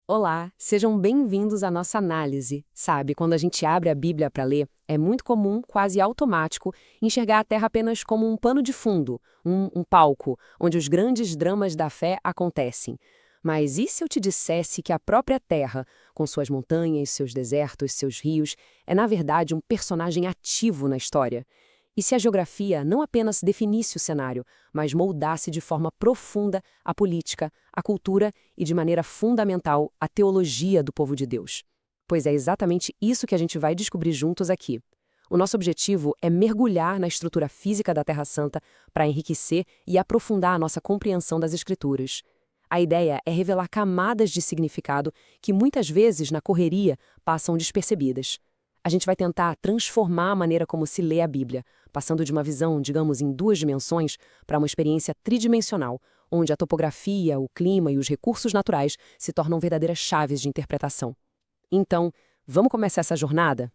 Olá, sejam bem-vindos à nossa análise. Sabe, quando a gente abre a Bíblia para ler, é muito comum, quase automático, enxergar a Terra apenas como um pano de fundo, um palco, onde os grandes dramas da fé acontecem. Mas e se eu te dissesse que a própria Terra, com suas montanhas, seus desertos, seus rios, é na verdade um personagem ativo na história? E se a geografia não apenas definisse o cenário, mas moldasse de forma profunda a política, a cultura e, de maneira fundamental, a teologia do povo de Deus? Pois é exatamente isso que a gente vai descobrir juntos aqui. O nosso objetivo é mergulhar na estrutura física da Terra Santa para enriquecer e aprofundar a nossa compreensão das Escrituras. A ideia é revelar camadas de significado que muitas vezes, na correria, passam despercebidas. A gente vai tentar transformar a maneira como se lê a Bíblia, passando de uma visão, digamos, em duas dimensões, para uma experiência tridimensional, onde a topografia, o clima e os recursos naturais se tornam verdadeiras chaves de interpretação. Então, vamos começar essa jornada?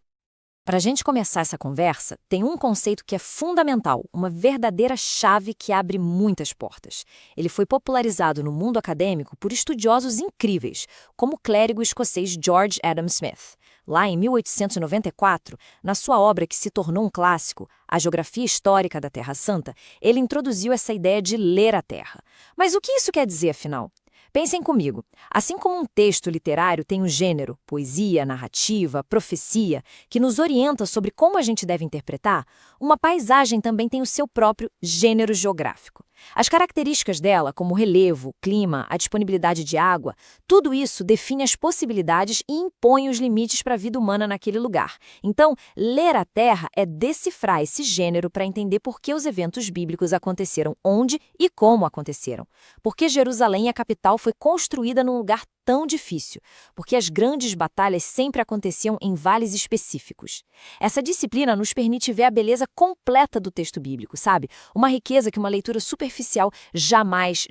Para a gente começar essa conversa, tem um conceito que é fundamental, uma verdadeira chave que abre muitas portas. Ele foi popularizado no mundo acadêmico por estudiosos incríveis, como o clérigo escocês George Adam Smith. Lá em 1894, na sua obra que se tornou um clássico, A Geografia Histórica da Terra Santa, ele introduziu essa ideia de ler a Terra. Mas o que isso quer dizer, afinal? Pensem comigo, assim como um texto literário tem um gênero, poesia, narrativa, profecia, que nos orienta sobre como a gente deve interpretar, uma paisagem também tem o seu próprio gênero geográfico. As características dela, como o relevo, o clima, a disponibilidade de água, tudo isso define as possibilidades e impõe os limites para a vida humana naquele lugar. Então, ler a Terra é decifrar esse gênero para entender por que os eventos bíblicos aconteceram onde e como aconteceram. Por que Jerusalém, a capital, foi construída num lugar tão difícil, porque as grandes batalhas sempre aconteciam em vales específicos. Essa disciplina nos permite ver a beleza completa do texto bíblico, sabe? Uma riqueza que uma leitura superficial jamais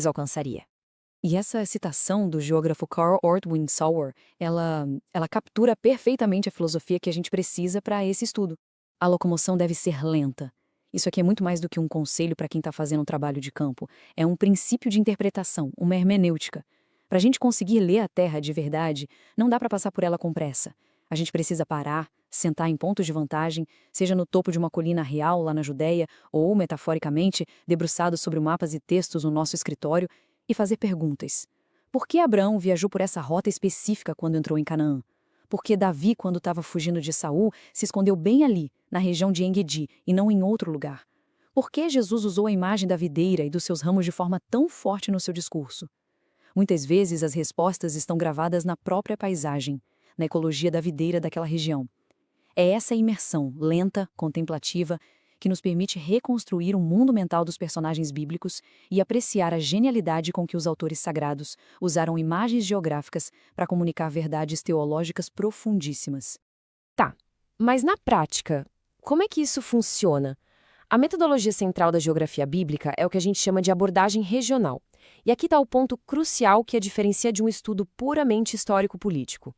alcançaria. E essa citação do geógrafo Carl Ortwin Sauer, ela captura perfeitamente a filosofia que a gente precisa para esse estudo. A locomoção deve ser lenta. Isso aqui é muito mais do que um conselho para quem está fazendo um trabalho de campo. É um princípio de interpretação, uma hermenêutica. Para a gente conseguir ler a Terra de verdade, não dá para passar por ela com pressa. A gente precisa parar, sentar em pontos de vantagem, seja no topo de uma colina real lá na Judéia, ou, metaforicamente, debruçado sobre mapas e textos no nosso escritório, e fazer perguntas. Por que Abraão viajou por essa rota específica quando entrou em Canaã? Por que Davi, quando estava fugindo de Saul, se escondeu bem ali, na região de En-Gedi, e não em outro lugar? Por que Jesus usou a imagem da videira e dos seus ramos de forma tão forte no seu discurso? Muitas vezes as respostas estão gravadas na própria paisagem, na ecologia da videira daquela região. É essa imersão lenta, contemplativa, que nos permite reconstruir um mundo mental dos personagens bíblicos e apreciar a genialidade com que os autores sagrados usaram imagens geográficas para comunicar verdades teológicas profundíssimas. Tá, mas na prática, como é que isso funciona? A metodologia central da geografia bíblica é o que a gente chama de abordagem regional. E aqui está o ponto crucial que a diferencia de um estudo puramente histórico-político.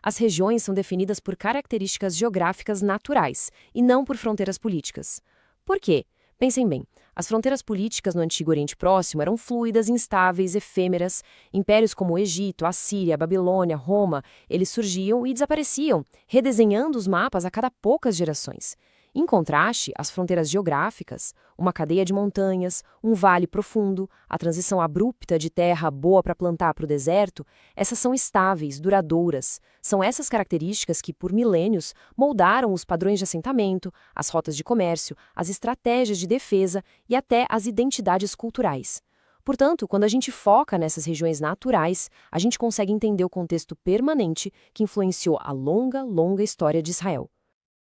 As regiões são definidas por características geográficas naturais e não por fronteiras políticas. Por quê? Pensem bem, as fronteiras políticas no Antigo Oriente Próximo eram fluidas, instáveis, efêmeras. Impérios como o Egito, a Síria, a Babilônia, Roma, eles surgiam e desapareciam, redesenhando os mapas a cada poucas gerações. Em contraste, as fronteiras geográficas, uma cadeia de montanhas, um vale profundo, a transição abrupta de terra boa para plantar para o deserto, essas são estáveis, duradouras. São essas características que, por milênios, moldaram os padrões de assentamento, as rotas de comércio, as estratégias de defesa e até as identidades culturais. Portanto, quando a gente foca nessas regiões naturais, a gente consegue entender o contexto permanente que influenciou a longa história de Israel.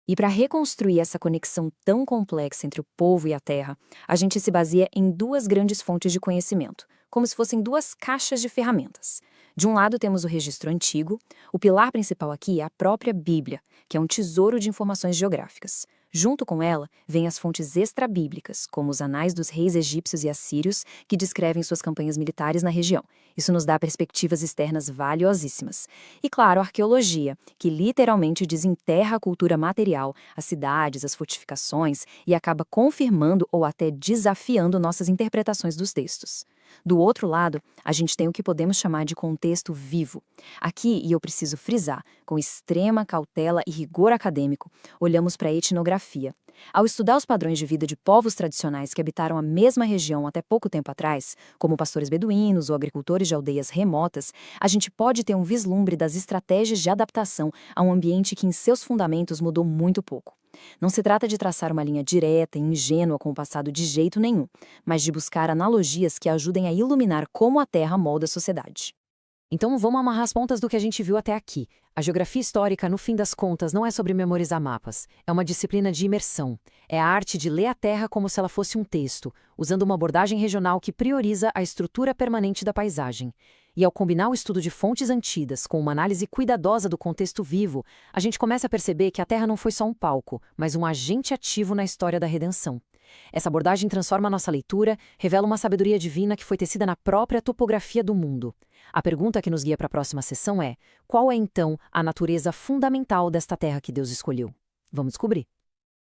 E para reconstruir essa conexão tão complexa entre o povo e a terra, a gente se baseia em duas grandes fontes de conhecimento, como se fossem duas caixas de ferramentas. De um lado temos o registro antigo, o pilar principal aqui é a própria Bíblia, que é um tesouro de informações geográficas. Junto com ela, vêm as fontes extrabíblicas, como os anais dos reis egípcios e assírios, que descrevem suas campanhas militares na região. Isso nos dá perspectivas externas valiosíssimas. E, claro, a arqueologia, que literalmente desenterra a cultura material, as cidades, as fortificações, e acaba confirmando ou até desafiando nossas interpretações dos textos. Do outro lado, a gente tem o que podemos chamar de contexto vivo. Aqui, e eu preciso frisar, com extrema cautela e rigor acadêmico, olhamos para a etnografia. Ao estudar os padrões de vida de povos tradicionais que habitaram a mesma região até pouco tempo atrás, como pastores beduínos ou agricultores de aldeias remotas, a gente pode ter um vislumbre das estratégias de adaptação a um ambiente que em seus fundamentos mudou muito pouco. Não se trata de traçar uma linha direta e ingênua com o passado de jeito nenhum, mas de buscar analogias que ajudem a iluminar como a Terra molda a sociedade. Então vamos amarrar as pontas do que a gente viu até aqui. A geografia histórica, no fim das contas, não é sobre memorizar mapas. É uma disciplina de imersão. É a arte de ler a Terra como se ela fosse um texto, usando uma abordagem regional que prioriza a estrutura permanente da paisagem. E ao combinar o estudo de fontes antigas com uma análise cuidadosa do contexto vivo, a gente começa a perceber que a Terra não foi só um palco, mas um agente ativo na história da redenção. Essa abordagem transforma a nossa leitura, revela uma sabedoria divina que foi tecida na própria topografia do mundo. A pergunta que nos guia para a próxima sessão é: qual é então a natureza fundamental desta terra que Deus escolheu? Vamos descobrir.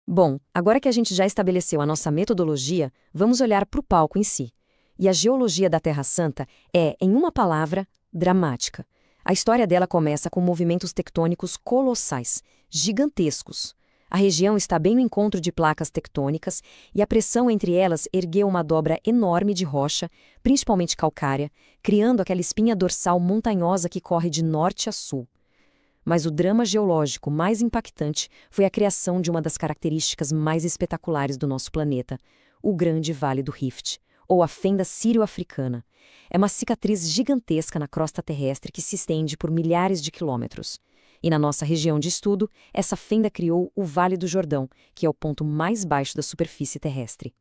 Bom, agora que a gente já estabeleceu a nossa metodologia, vamos olhar para o palco em si. E a geologia da Terra Santa é, em uma palavra, dramática. A história dela começa com movimentos tectônicos colossais, gigantescos. A região está bem no encontro de placas tectônicas e a pressão entre elas ergueu uma dobra enorme de rocha, principalmente calcária, criando aquela espinha dorsal montanhosa que corre de norte a sul. Mas o drama geológico mais impactante foi a criação de uma das características mais espetaculares do nosso planeta, o Grande Vale do Rift, ou a fenda sírio-africana. É uma cicatriz gigantesca na crosta terrestre que se estende por milhares de quilômetros. E na nossa região de estudo, essa fenda criou o Vale do Jordão, que é o ponto mais baixo da superfície terrestre.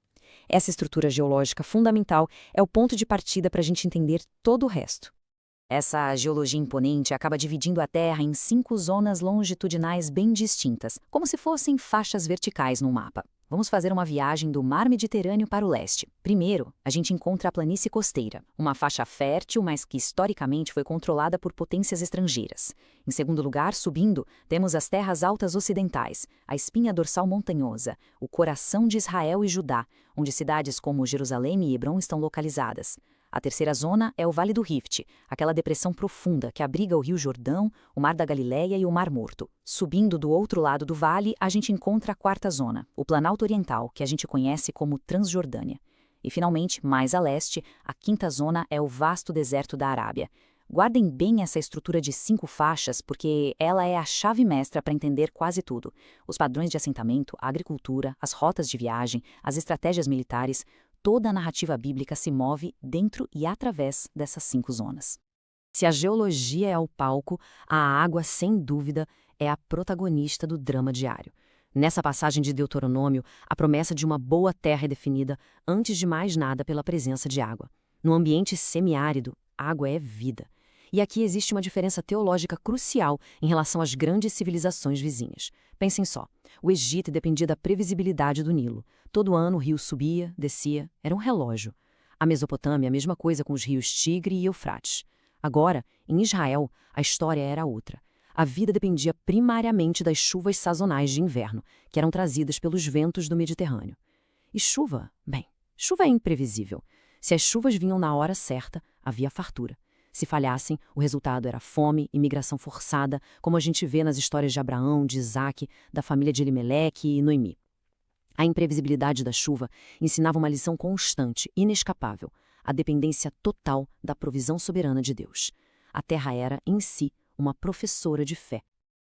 Essa estrutura geológica fundamental é o ponto de partida para a gente entender todo o resto. Essa geologia imponente acaba dividindo a Terra em 5 zonas longitudinais bem distintas, como se fossem faixas verticais num mapa. Vamos fazer uma viagem do Mar Mediterrâneo para o leste. Primeiro, a gente encontra a planície costeira, uma faixa fértil, mas que historicamente foi controlada por potências estrangeiras. Em segundo lugar, subindo, temos as terras altas ocidentais, a espinha dorsal montanhosa, o coração de Israel e Judá, onde cidades como Jerusalém e Hebrom estão localizadas. A terceira zona é o Vale do Rift, aquela depressão profunda que abriga o Rio Jordão, o Mar da Galileia e o Mar Morto. Subindo do outro lado do vale, a gente encontra a quarta zona, o Planalto Oriental, que a gente conhece como Transjordânia. E, finalmente, mais a leste, a quinta zona é o vasto deserto da Arábia. Guardem bem essa estrutura de 5 faixas, porque ela é a chave mestra para entender quase tudo. Os padrões de assentamento, a agricultura, as rotas de viagem, as estratégias militares. Toda a narrativa bíblica se move dentro e através dessas 5 zonas. Se a geologia é o palco, a água, sem dúvida, é a protagonista do drama diário. Nessa passagem de Deuteronômio, a promessa de uma boa terra é definida, antes de mais nada, pela presença de água. No ambiente semiárido, água é vida. E aqui existe uma diferença teológica crucial em relação às grandes civilizações vizinhas. Pensem só, o Egito dependia da previsibilidade do Nilo. Todo ano o rio subia, descia, era um relógio. A Mesopotâmia, a mesma coisa com os rios Tigre e Eufrates. Agora, em Israel, a história era outra. A vida dependia primariamente das chuvas sazonais de inverno, que eram trazidas pelos ventos do Mediterrâneo. E chuva? Bem, chuva é imprevisível. Se as chuvas vinham na hora certa, havia fartura. Se falhassem, o resultado era fome e migração forçada, como a gente vê nas histórias de Abraão, de Isaque, da família de Elimeleque e Noemi. A imprevisibilidade da chuva ensinava uma lição constante, inescapável, a dependência total da provisão soberana de Deus. A terra era, em si, uma professora de fé.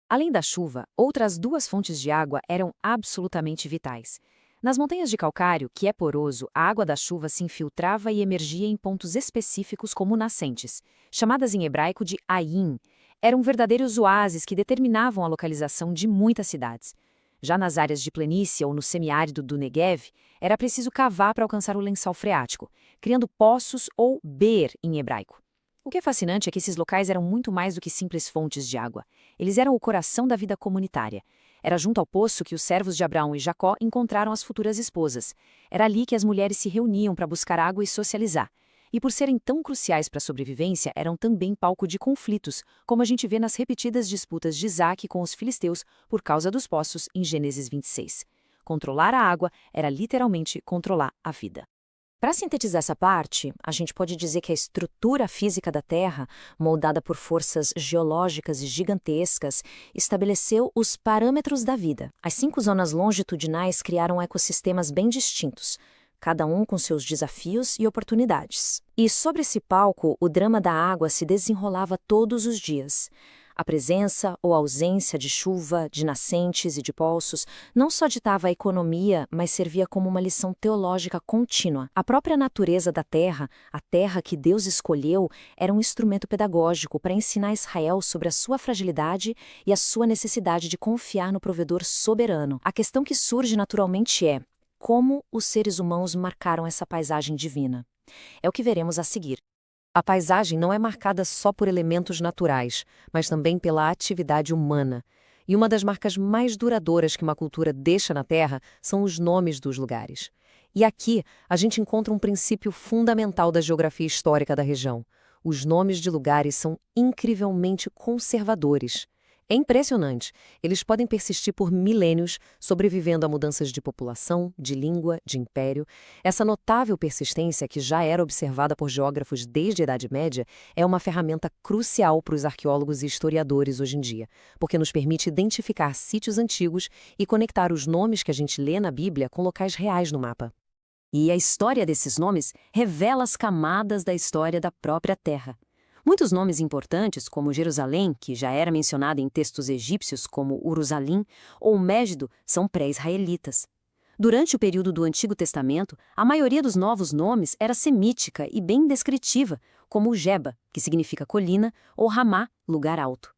Além da chuva, outras 2 fontes de água eram absolutamente vitais. Nas montanhas de calcário, que é poroso, a água da chuva se infiltrava e emergia em pontos específicos como nascentes, chamadas em hebraico de Ayin. Eram verdadeiros oásis que determinavam a localização de muitas cidades. Já nas áreas de planície ou no semiárido do Negev, era preciso cavar para alcançar o lençol freático, criando poços ou ber em hebraico. O que é fascinante é que esses locais eram muito mais do que simples fontes de água. Eles eram o coração da vida comunitária. Era junto ao poço que os servos de Abraão e Jacó encontraram as futuras esposas. Era ali que as mulheres se reuniam para buscar água e socializar. E por serem tão cruciais para a sobrevivência, eram também palco de conflitos, como a gente vê nas repetidas disputas de Isaque com os filisteus por causa dos poços em Gênesis 26. Controlar a água era literalmente controlar a vida. Para sintetizar essa parte, a gente pode dizer que a estrutura física da Terra, moldada por forças geológicas gigantescas, estabeleceu os parâmetros da vida. As 5 zonas longitudinais criaram ecossistemas bem distintos, cada um com seus desafios e oportunidades. E sobre esse palco, o drama da água se desenrolava todos os dias. A presença ou ausência de chuva, de nascentes e de poços não só ditava a economia, mas servia como uma lição teológica contínua. A própria natureza da terra, a terra que Deus escolheu, era um instrumento pedagógico para ensinar Israel sobre a sua fragilidade e a sua necessidade de confiar no provedor soberano. A questão que surge naturalmente é: como os seres humanos marcaram essa paisagem divina? É o que veremos a seguir. A paisagem não é marcada só por elementos naturais, mas também pela atividade humana. E uma das marcas mais duradouras que uma cultura deixa na Terra são os nomes dos lugares. E aqui a gente encontra um princípio fundamental da geografia histórica da região. Os nomes de lugares são incrivelmente conservadores. É impressionante. Eles podem persistir por milênios, sobrevivendo a mudanças de população, de língua, de império. Essa notável persistência, que já era observada por geógrafos desde a Idade Média, é uma ferramenta crucial para os arqueólogos e historiadores hoje em dia, porque nos permite identificar sítios antigos e conectar os nomes que a gente lê na Bíblia com locais reais no mapa. E a história desses nomes revela as camadas da história da própria terra. Muitos nomes importantes, como Jerusalém, que já era mencionada em textos egípcios como Uruzalim, ou Mégido, são pré-israelitas. Durante o período do Antigo Testamento, a maioria dos novos nomes era semítica e bem descritiva, como Geba, que significa colina, ou Ramá, lugar alto.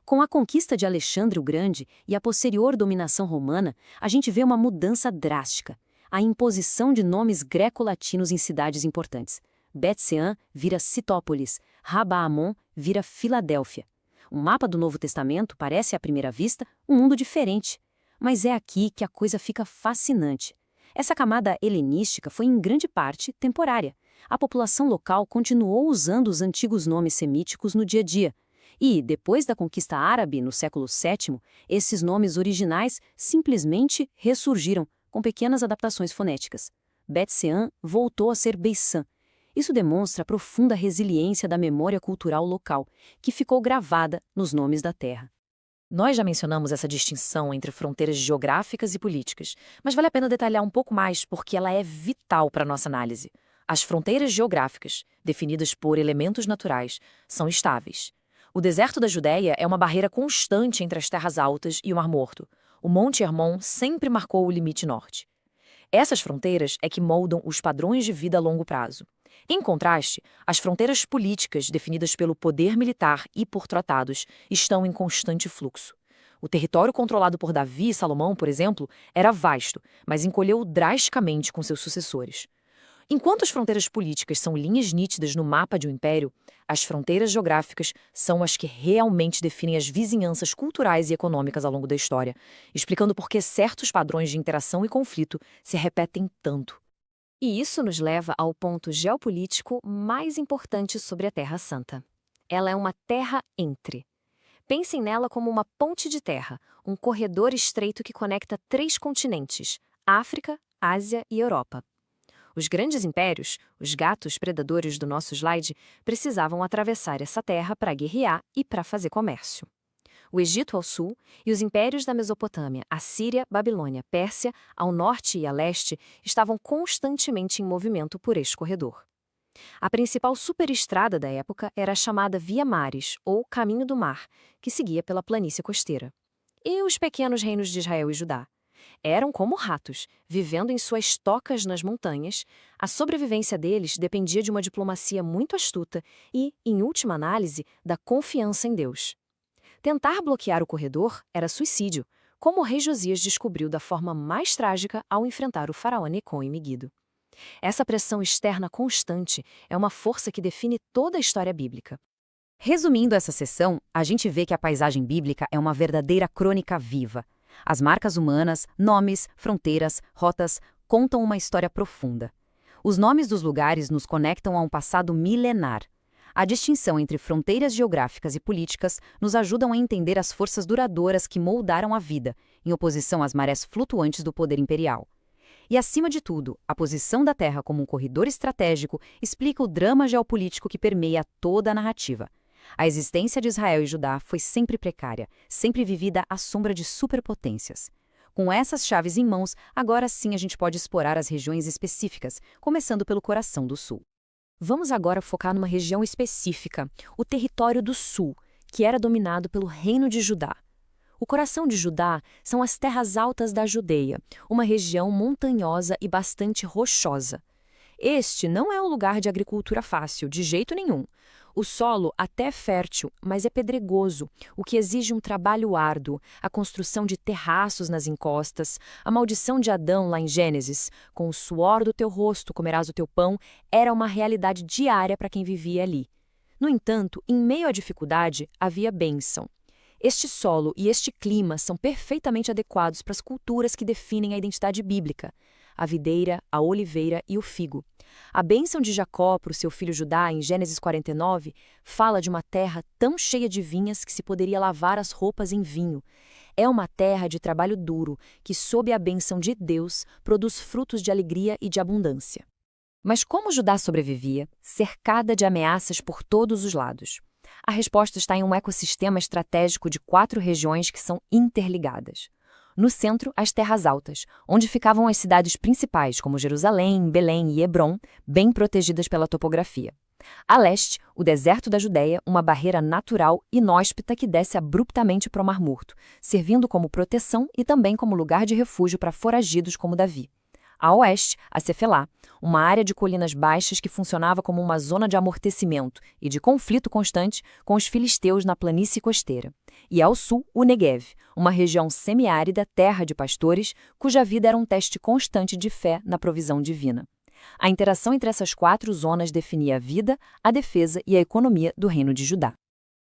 Com a conquista de Alexandre o Grande e a posterior dominação romana, a gente vê uma mudança drástica: a imposição de nomes greco-latinos em cidades importantes. Bet-Sean vira Citópolis, Rabá-Amon vira Filadélfia. O mapa do Novo Testamento parece, à primeira vista, um mundo diferente. Mas é aqui que a coisa fica fascinante. Essa camada helenística foi, em grande parte, temporária. A população local continuou usando os antigos nomes semíticos no dia a dia. E, depois da conquista árabe, no século VII, esses nomes originais simplesmente ressurgiram, com pequenas adaptações fonéticas. Bet-Sean voltou a ser Beisan. Isso demonstra a profunda resiliência da memória cultural local, que ficou gravada nos nomes da terra. Nós já mencionamos essa distinção entre fronteiras geográficas e políticas, mas vale a pena detalhar um pouco mais porque ela é vital para a nossa análise. As fronteiras geográficas, definidas por elementos naturais, são estáveis. O deserto da Judéia é uma barreira constante entre as terras altas e o Mar Morto. O Monte Hermon sempre marcou o limite norte. Essas fronteiras é que moldam os padrões de vida a longo prazo. Em contraste, as fronteiras políticas definidas pelo poder militar e por tratados estão em constante fluxo. O território controlado por Davi e Salomão, por exemplo, era vasto, mas encolheu drasticamente com seus sucessores. Enquanto as fronteiras políticas são linhas nítidas no mapa de um império, as fronteiras geográficas são as que realmente definem as vizinhanças culturais e econômicas ao longo da história, explicando por que certos padrões de interação e conflito se repetem tanto. E isso nos leva ao ponto geopolítico mais importante sobre a Terra Santa. Ela é uma terra entre. Pensem nela como uma ponte de terra, um corredor estreito que conecta 3 continentes: África, Ásia e Europa. Os grandes impérios, os gatos predadores do nosso slide, precisavam atravessar essa terra para guerrear e para fazer comércio. O Egito ao sul e os impérios da Mesopotâmia, Assíria, Babilônia, Pérsia, ao norte e a leste, estavam constantemente em movimento por este corredor. A principal superestrada da época era a chamada Via Maris, ou Caminho do Mar, que seguia pela planície costeira. E os pequenos reinos de Israel e Judá? Eram como ratos, vivendo em suas tocas nas montanhas. A sobrevivência deles dependia de uma diplomacia muito astuta e, em última análise, da confiança em Deus. Tentar bloquear o corredor era suicídio, como o rei Josias descobriu da forma mais trágica ao enfrentar o faraó Necom em Megido. Essa pressão externa constante é uma força que define toda a história bíblica. Resumindo essa sessão, a gente vê que a paisagem bíblica é uma verdadeira crônica viva. As marcas humanas, nomes, fronteiras, rotas, contam uma história profunda. Os nomes dos lugares nos conectam a um passado milenar. A distinção entre fronteiras geográficas e políticas nos ajudam a entender as forças duradouras que moldaram a vida, em oposição às marés flutuantes do poder imperial. E, acima de tudo, a posição da terra como um corredor estratégico explica o drama geopolítico que permeia toda a narrativa. A existência de Israel e Judá foi sempre precária, sempre vivida à sombra de superpotências. Com essas chaves em mãos, agora sim a gente pode explorar as regiões específicas, começando pelo coração do sul. Vamos agora focar numa região específica, o território do sul, que era dominado pelo Reino de Judá. O coração de Judá são as terras altas da Judeia, uma região montanhosa e bastante rochosa. Este não é um lugar de agricultura fácil, de jeito nenhum. O solo até é fértil, mas é pedregoso, o que exige um trabalho árduo, a construção de terraços nas encostas, a maldição de Adão lá em Gênesis, com o suor do teu rosto comerás o teu pão, era uma realidade diária para quem vivia ali. No entanto, em meio à dificuldade, havia bênção. Este solo e este clima são perfeitamente adequados para as culturas que definem a identidade bíblica: a videira, a oliveira e o figo. A bênção de Jacó para o seu filho Judá, em Gênesis 49, fala de uma terra tão cheia de vinhas que se poderia lavar as roupas em vinho. É uma terra de trabalho duro, que, sob a bênção de Deus, produz frutos de alegria e de abundância. Mas como Judá sobrevivia, cercada de ameaças por todos os lados? A resposta está em um ecossistema estratégico de 4 regiões que são interligadas. No centro, as terras altas, onde ficavam as cidades principais, como Jerusalém, Belém e Hebrom, bem protegidas pela topografia. A leste, o deserto da Judéia, uma barreira natural inóspita que desce abruptamente para o Mar Morto, servindo como proteção e também como lugar de refúgio para foragidos como Davi. A oeste, a Cefelá, uma área de colinas baixas que funcionava como uma zona de amortecimento e de conflito constante com os filisteus na planície costeira. E ao sul, o Negev, uma região semiárida, terra de pastores, cuja vida era um teste constante de fé na provisão divina. A interação entre essas 4 zonas definia a vida, a defesa e a economia do reino de Judá.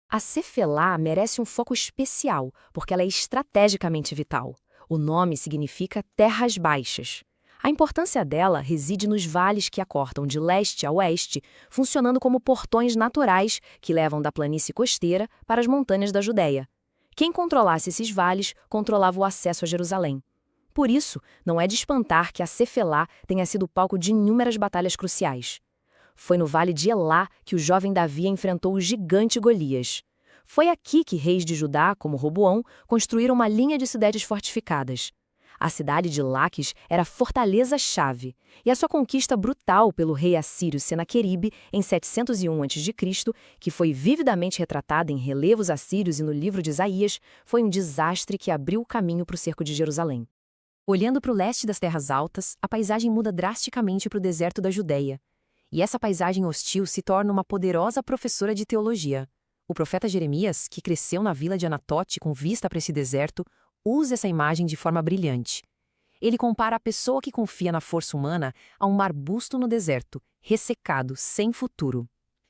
A Cefelá merece um foco especial, porque ela é estrategicamente vital. O nome significa terras baixas. A importância dela reside nos vales que a cortam de leste a oeste, funcionando como portões naturais que levam da planície costeira para as montanhas da Judéia. Quem controlasse esses vales controlava o acesso a Jerusalém. Por isso, não é de espantar que a Cefelá tenha sido palco de inúmeras batalhas cruciais. Foi no vale de Elá que o jovem Davi enfrentou o gigante Golias. Foi aqui que reis de Judá, como Roboão, construíram uma linha de cidades fortificadas. A cidade de Laquis era a fortaleza-chave, e a sua conquista brutal pelo rei assírio Senaqueribe em 701 a.C., que foi vividamente retratada em relevos assírios e no livro de Isaías, foi um desastre que abriu o caminho para o cerco de Jerusalém. Olhando para o leste das terras altas, a paisagem muda drasticamente para o deserto da Judéia. E essa paisagem hostil se torna uma poderosa professora de teologia. O profeta Jeremias, que cresceu na vila de Anatote com vista para esse deserto, usa essa imagem de forma brilhante. Ele compara a pessoa que confia na força humana a um arbusto no deserto, ressecado, sem futuro.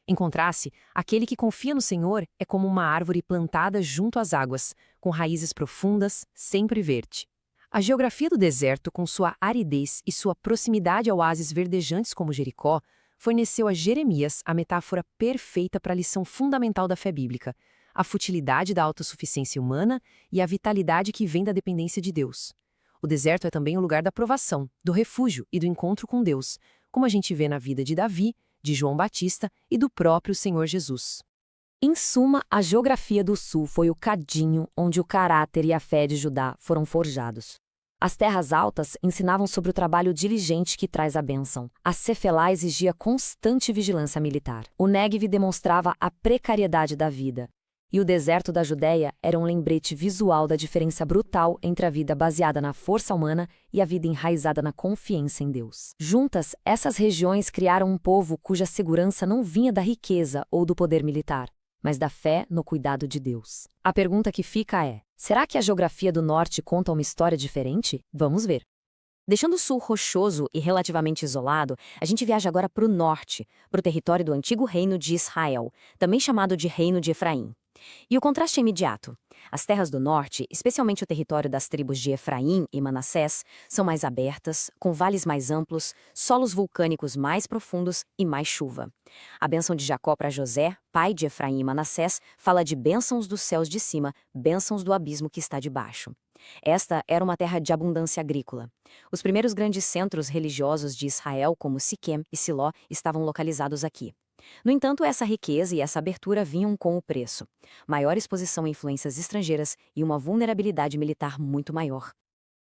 Em contraste, aquele que confia no Senhor é como uma árvore plantada junto às águas, com raízes profundas, sempre verde. A geografia do deserto, com sua aridez e sua proximidade a oásis verdejantes como Jericó, forneceu a Jeremias a metáfora perfeita para a lição fundamental da fé bíblica: a futilidade da autossuficiência humana e a vitalidade que vem da dependência de Deus. O deserto é também o lugar da provação, do refúgio e do encontro com Deus, como a gente vê na vida de Davi, de João Batista e do próprio Senhor Jesus. Em suma, a geografia do sul foi o cadinho onde o caráter e a fé de Judá foram forjados. As terras altas ensinavam sobre o trabalho diligente que traz a bênção. A Cefelá exigia constante vigilância militar. O Negev demonstrava a precariedade da vida. E o deserto da Judéia era um lembrete visual da diferença brutal entre a vida baseada na força humana e a vida enraizada na confiança em Deus. Juntas, essas regiões criaram um povo cuja segurança não vinha da riqueza ou do poder militar, mas da fé no cuidado de Deus. A pergunta que fica é: será que a geografia do norte conta uma história diferente? Vamos ver. Deixando o sul rochoso e relativamente isolado, a gente viaja agora para o norte, para o território do antigo reino de Israel, também chamado de Reino de Efraim. E o contraste é imediato. As terras do norte, especialmente o território das tribos de Efraim e Manassés, são mais abertas, com vales mais amplos, solos vulcânicos mais profundos e mais chuva. A bênção de Jacó para José, pai de Efraim e Manassés, fala de bênçãos dos céus de cima, bênçãos do abismo que está debaixo. Esta era uma terra de abundância agrícola. Os primeiros grandes centros religiosos de Israel, como Siquém e Siló, estavam localizados aqui. No entanto, essa riqueza e essa abertura vinham com o preço: maior exposição a influências estrangeiras e uma vulnerabilidade militar muito maior.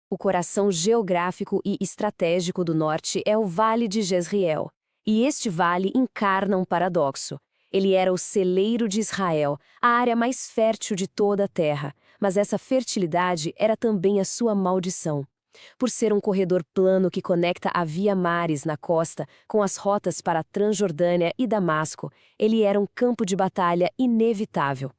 O coração geográfico e estratégico do norte é o Vale de Jezreel. E este vale encarna um paradoxo. Ele era o celeiro de Israel, a área mais fértil de toda a terra, mas essa fertilidade era também a sua maldição. Por ser um corredor plano que conecta a Via Maris na costa com as rotas para a Transjordânia e Damasco, ele era um campo de batalha inevitável.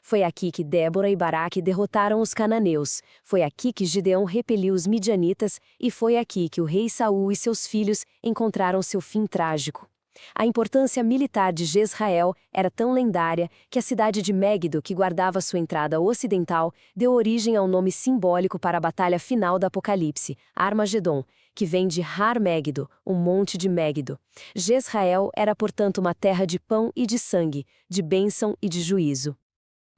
Foi aqui que Débora e Baraque derrotaram os cananeus, foi aqui que Gideão repeliu os midianitas e foi aqui que o rei Saul e seus filhos encontraram seu fim trágico. A importância militar de Jezreel era tão lendária que a cidade de Megiddo, que guardava sua entrada ocidental, deu origem ao nome simbólico para a batalha final do Apocalipse, Armagedon, que vem de Har Megiddo, o monte de Megiddo. Jezreel era, portanto, uma terra de pão e de sangue, de bênção e de juízo.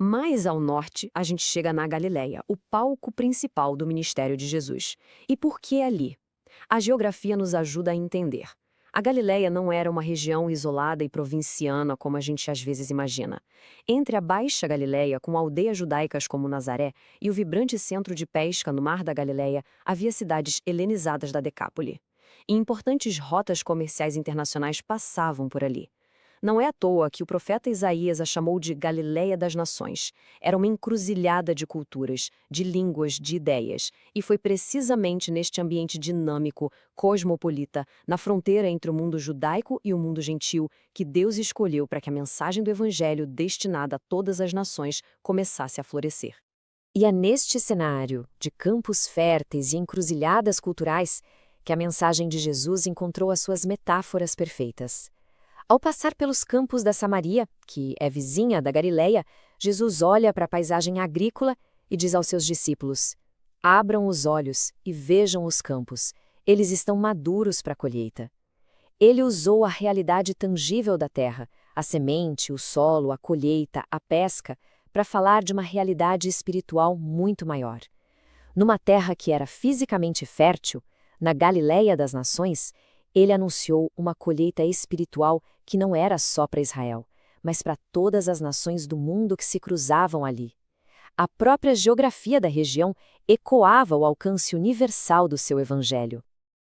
Mais ao norte, a gente chega na Galileia, o palco principal do ministério de Jesus. E por que ali? A geografia nos ajuda a entender. A Galileia não era uma região isolada e provinciana como a gente às vezes imagina. Entre a Baixa Galileia, com aldeias judaicas como Nazaré, e o vibrante centro de pesca no Mar da Galileia, havia cidades helenizadas da Decápole. E importantes rotas comerciais internacionais passavam por ali. Não é à toa que o profeta Isaías a chamou de Galileia das Nações. Era uma encruzilhada de culturas, de línguas, de ideias. E foi precisamente neste ambiente dinâmico, cosmopolita, na fronteira entre o mundo judaico e o mundo gentil, que Deus escolheu para que a mensagem do Evangelho, destinada a todas as nações, começasse a florescer. E é neste cenário, de campos férteis e encruzilhadas culturais, que a mensagem de Jesus encontrou as suas metáforas perfeitas. Ao passar pelos campos da Samaria, que é vizinha da Galileia, Jesus olha para a paisagem agrícola e diz aos seus discípulos: abram os olhos e vejam os campos, eles estão maduros para a colheita. Ele usou a realidade tangível da terra, a semente, o solo, a colheita, a pesca, para falar de uma realidade espiritual muito maior. Numa terra que era fisicamente fértil, na Galileia das Nações, ele anunciou uma colheita espiritual que não era só para Israel, mas para todas as nações do mundo que se cruzavam ali. A própria geografia da região ecoava o alcance universal do seu evangelho.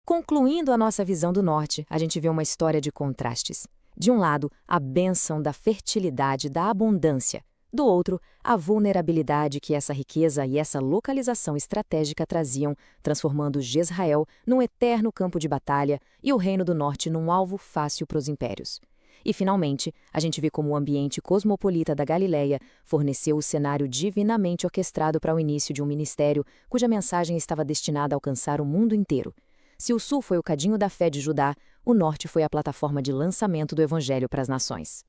Concluindo a nossa visão do norte, a gente vê uma história de contrastes. De um lado, a bênção da fertilidade, da abundância. Do outro, a vulnerabilidade que essa riqueza e essa localização estratégica traziam, transformando Jezreel num eterno campo de batalha e o Reino do Norte num alvo fácil para os impérios. E, finalmente, a gente vê como o ambiente cosmopolita da Galileia forneceu o cenário divinamente orquestrado para o início de um ministério cuja mensagem estava destinada a alcançar o mundo inteiro. Se o sul foi o cadinho da fé de Judá, o norte foi a plataforma de lançamento do evangelho para as nações.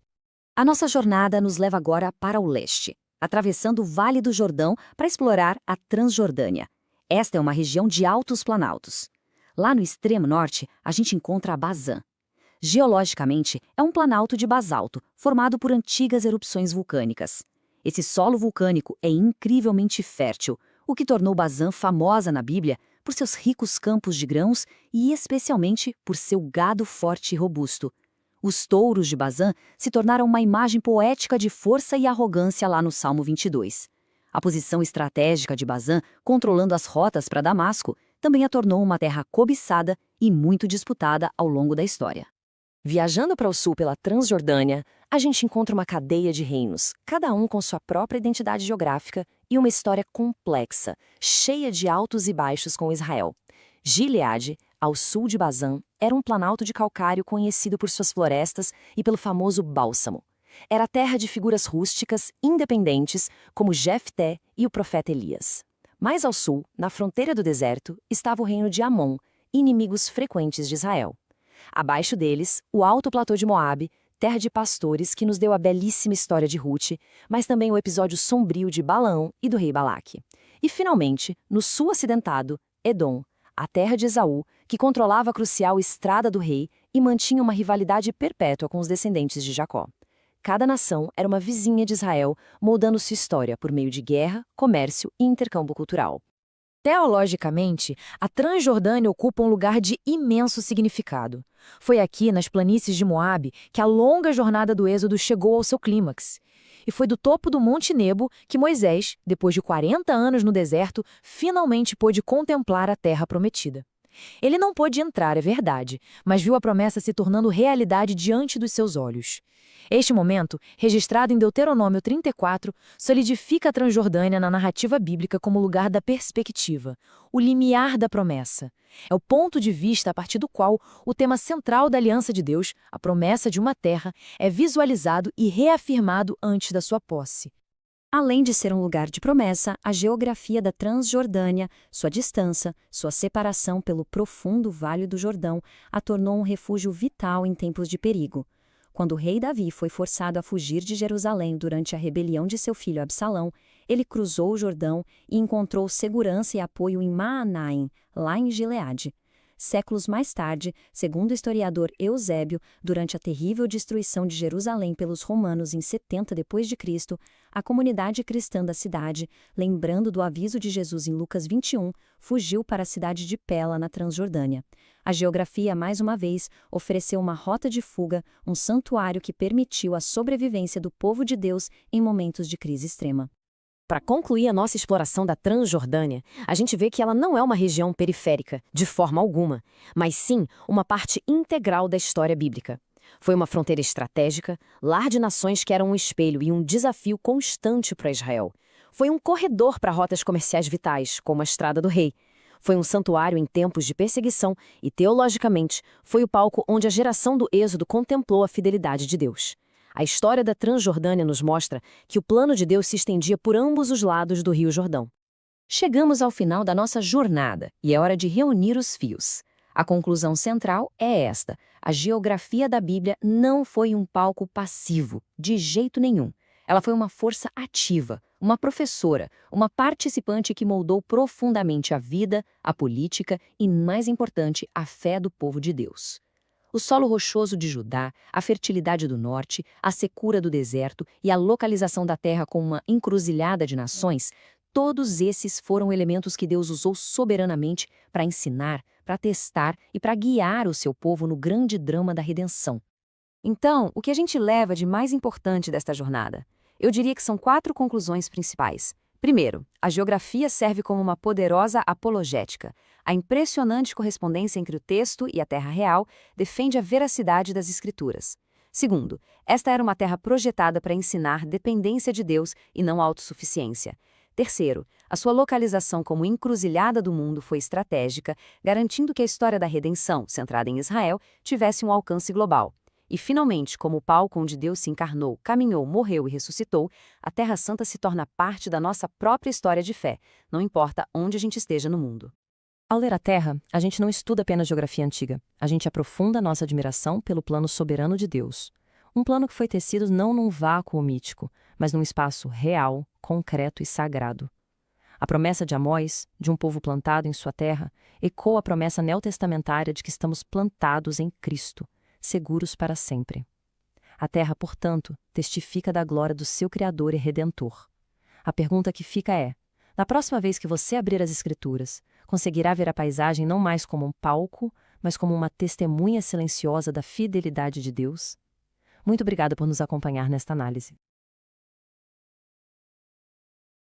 A nossa jornada nos leva agora para o leste, atravessando o Vale do Jordão para explorar a Transjordânia. Esta é uma região de altos planaltos. Lá no extremo norte, a gente encontra a Bazã. Geologicamente, é um planalto de basalto, formado por antigas erupções vulcânicas. Esse solo vulcânico é incrivelmente fértil, o que tornou Bazã famosa na Bíblia por seus ricos campos de grãos e especialmente por seu gado forte e robusto. Os touros de Bazã se tornaram uma imagem poética de força e arrogância lá no Salmo 22. A posição estratégica de Bazã, controlando as rotas para Damasco, também a tornou uma terra cobiçada e muito disputada ao longo da história. Viajando para o sul pela Transjordânia, a gente encontra uma cadeia de reinos, cada um com sua própria identidade geográfica e uma história complexa, cheia de altos e baixos com Israel. Gileade, ao sul de Bazã, era um planalto de calcário conhecido por suas florestas e pelo famoso bálsamo. Era terra de figuras rústicas independentes como Jefté e o profeta Elias. Mais ao sul, na fronteira do deserto, estava o reino de Amon, inimigos frequentes de Israel. Abaixo deles, o alto platô de Moabe, terra de pastores que nos deu a belíssima história de Ruth, mas também o episódio sombrio de Balaão e do rei Balaque. E, finalmente, no sul acidentado, Edom, a terra de Esaú, que controlava a crucial estrada do rei e mantinha uma rivalidade perpétua com os descendentes de Jacó. Cada nação era uma vizinha de Israel, moldando sua história por meio de guerra, comércio e intercâmbio cultural. Teologicamente, a Transjordânia ocupa um lugar de imenso significado. Foi aqui, nas planícies de Moabe, que a longa jornada do Êxodo chegou ao seu clímax. E foi do topo do Monte Nebo que Moisés, depois de 40 anos no deserto, finalmente pôde contemplar a terra prometida. Ele não pôde entrar, é verdade, mas viu a promessa se tornando realidade diante dos seus olhos. Este momento, registrado em Deuteronômio 34, solidifica a Transjordânia na narrativa bíblica como lugar da perspectiva, o limiar da promessa. É o ponto de vista a partir do qual o tema central da aliança de Deus, a promessa de uma terra, é visualizado e reafirmado antes da sua posse. Além de ser um lugar de promessa, a geografia da Transjordânia, sua distância, sua separação pelo profundo Vale do Jordão, a tornou um refúgio vital em tempos de perigo. Quando o rei Davi foi forçado a fugir de Jerusalém durante a rebelião de seu filho Absalão, ele cruzou o Jordão e encontrou segurança e apoio em Maanaim, lá em Gileade. Séculos mais tarde, segundo o historiador Eusébio, durante a terrível destruição de Jerusalém pelos romanos em 70 d.C., a comunidade cristã da cidade, lembrando do aviso de Jesus em Lucas 21, fugiu para a cidade de Pela, na Transjordânia. A geografia, mais uma vez, ofereceu uma rota de fuga, um santuário que permitiu a sobrevivência do povo de Deus em momentos de crise extrema. Para concluir a nossa exploração da Transjordânia, a gente vê que ela não é uma região periférica, de forma alguma, mas sim uma parte integral da história bíblica. Foi uma fronteira estratégica, lar de nações que eram um espelho e um desafio constante para Israel. Foi um corredor para rotas comerciais vitais, como a Estrada do Rei. Foi um santuário em tempos de perseguição e, teologicamente, foi o palco onde a geração do Êxodo contemplou a fidelidade de Deus. A história da Transjordânia nos mostra que o plano de Deus se estendia por ambos os lados do Rio Jordão. Chegamos ao final da nossa jornada e é hora de reunir os fios. A conclusão central é esta: a geografia da Bíblia não foi um palco passivo, de jeito nenhum. Ela foi uma força ativa, uma professora, uma participante que moldou profundamente a vida, a política e, mais importante, a fé do povo de Deus. O solo rochoso de Judá, a fertilidade do norte, a secura do deserto e a localização da terra como uma encruzilhada de nações, todos esses foram elementos que Deus usou soberanamente para ensinar, para testar e para guiar o seu povo no grande drama da redenção. Então, o que a gente leva de mais importante desta jornada? Eu diria que são 4 conclusões principais. Primeiro, a geografia serve como uma poderosa apologética. A impressionante correspondência entre o texto e a terra real defende a veracidade das Escrituras. Segundo, esta era uma terra projetada para ensinar dependência de Deus e não autossuficiência. Terceiro, a sua localização como encruzilhada do mundo foi estratégica, garantindo que a história da redenção, centrada em Israel, tivesse um alcance global. E, finalmente, como o palco onde Deus se encarnou, caminhou, morreu e ressuscitou, a Terra Santa se torna parte da nossa própria história de fé, não importa onde a gente esteja no mundo. Ao ler a Terra, a gente não estuda apenas geografia antiga, a gente aprofunda nossa admiração pelo plano soberano de Deus. Um plano que foi tecido não num vácuo mítico, mas num espaço real, concreto e sagrado. A promessa de Amós, de um povo plantado em sua terra, ecoa a promessa neotestamentária de que estamos plantados em Cristo, seguros para sempre. A terra, portanto, testifica da glória do seu Criador e Redentor. A pergunta que fica é: na próxima vez que você abrir as Escrituras, conseguirá ver a paisagem não mais como um palco, mas como uma testemunha silenciosa da fidelidade de Deus? Muito obrigada por nos acompanhar nesta análise.